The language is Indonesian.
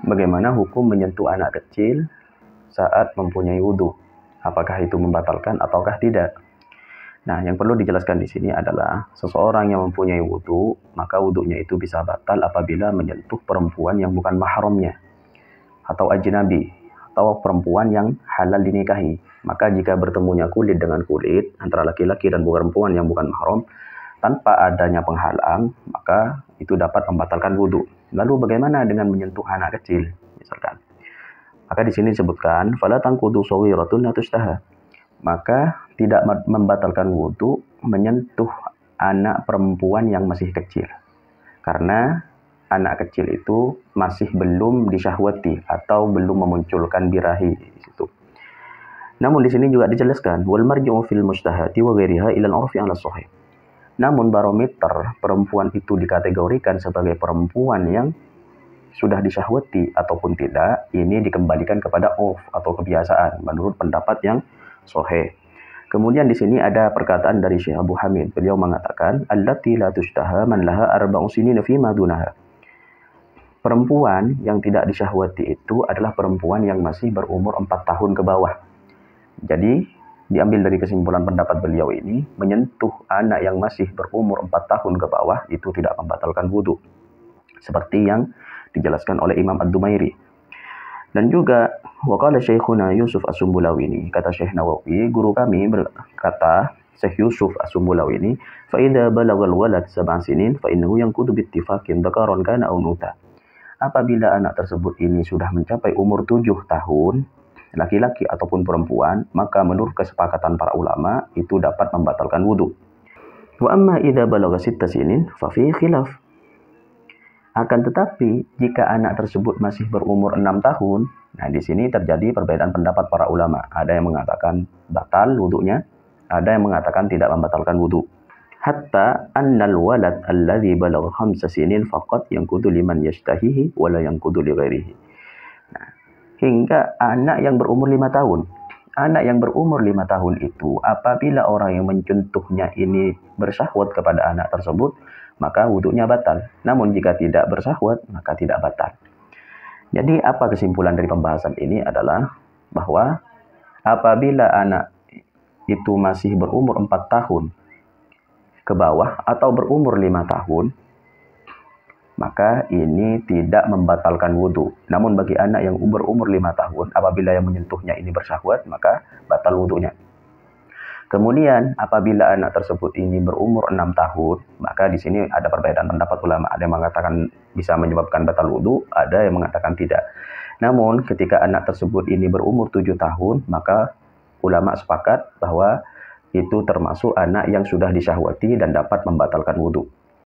bagaimana hukum menyentuh anak kecil saat mempunyai wudhu? Apakah itu membatalkan ataukah tidak? Nah, yang perlu dijelaskan di sini adalah seseorang yang mempunyai wudhu, maka wudhunya itu bisa batal apabila menyentuh perempuan yang bukan mahramnya, atau ajnabi, atau perempuan yang halal dinikahi. Maka jika bertemunya kulit dengan kulit antara laki-laki dan perempuan yang bukan mahram, tanpa adanya penghalang, maka itu dapat membatalkan wudhu. Lalu bagaimana dengan menyentuh anak kecil, misalkan? Maka di sini disebutkan, fala tanqudu shawiratun la tushtaha. Maka tidak membatalkan wudhu menyentuh anak perempuan yang masih kecil. Karena anak kecil itu masih belum disyahwati atau belum memunculkan birahi di situ. Namun di sini juga dijelaskan, wal marji'u fil mustahati wa ghairiha ila al-'urfi 'ala sahih. Namun barometer perempuan itu dikategorikan sebagai perempuan yang sudah disyahwati ataupun tidak, ini dikembalikan kepada urf atau kebiasaan menurut pendapat yang sahih. Kemudian di sini ada perkataan dari Syekh Abu Hamid. Beliau mengatakan, allati la tushtaha man laha arba'u sinina fi ma dunaha. Perempuan yang tidak disyahwati itu adalah perempuan yang masih berumur 4 tahun ke bawah. Jadi, diambil dari kesimpulan pendapat beliau ini, menyentuh anak yang masih berumur 4 tahun ke bawah itu tidak membatalkan wudhu. Seperti yang dijelaskan oleh Imam Ad-Dumairi. Dan juga waqala Syekhuna Yusuf As-Sumbulawini, kata Syekh Nawawi, guru kami berkata, Syekh Yusuf As-Sumbulawini, fa idza balagal walad 7 sinin fa innahu yanqudu bi ittifaqin dzakaran kana aw unutha. Apabila anak tersebut ini sudah mencapai umur 7 tahun, laki-laki ataupun perempuan, maka menurut kesepakatan para ulama itu dapat membatalkan wudhu. Wa amma idza balagha 6 sinin fa fi khilaf. Akan tetapi, jika anak tersebut masih berumur 6 tahun, nah di sini terjadi perbedaan pendapat para ulama. Ada yang mengatakan batal wudhunya, ada yang mengatakan tidak membatalkan wudhu. Hatta annal walad alladhi balagha 5 sinin faqat yanqudu liman yashtahihi wa la yanqudu li ghairihi. Nah, hingga anak yang berumur 5 tahun. Anak yang berumur 5 tahun itu, apabila orang yang menyentuhnya ini bersyahwat kepada anak tersebut, maka wudhunya batal. Namun jika tidak bersahwat, maka tidak batal. Jadi apa kesimpulan dari pembahasan ini adalah bahwa apabila anak itu masih berumur 4 tahun ke bawah atau berumur 5 tahun, maka ini tidak membatalkan wudhu. Namun bagi anak yang berumur 5 tahun, apabila yang menyentuhnya ini bersahwat, maka batal wudhunya. Kemudian apabila anak tersebut ini berumur 6 tahun, maka di sini ada perbedaan pendapat ulama. Ada yang mengatakan bisa menyebabkan batal wudhu, ada yang mengatakan tidak. Namun ketika anak tersebut ini berumur 7 tahun, maka ulama sepakat bahwa itu termasuk anak yang sudah disyahwati dan dapat membatalkan wudhu.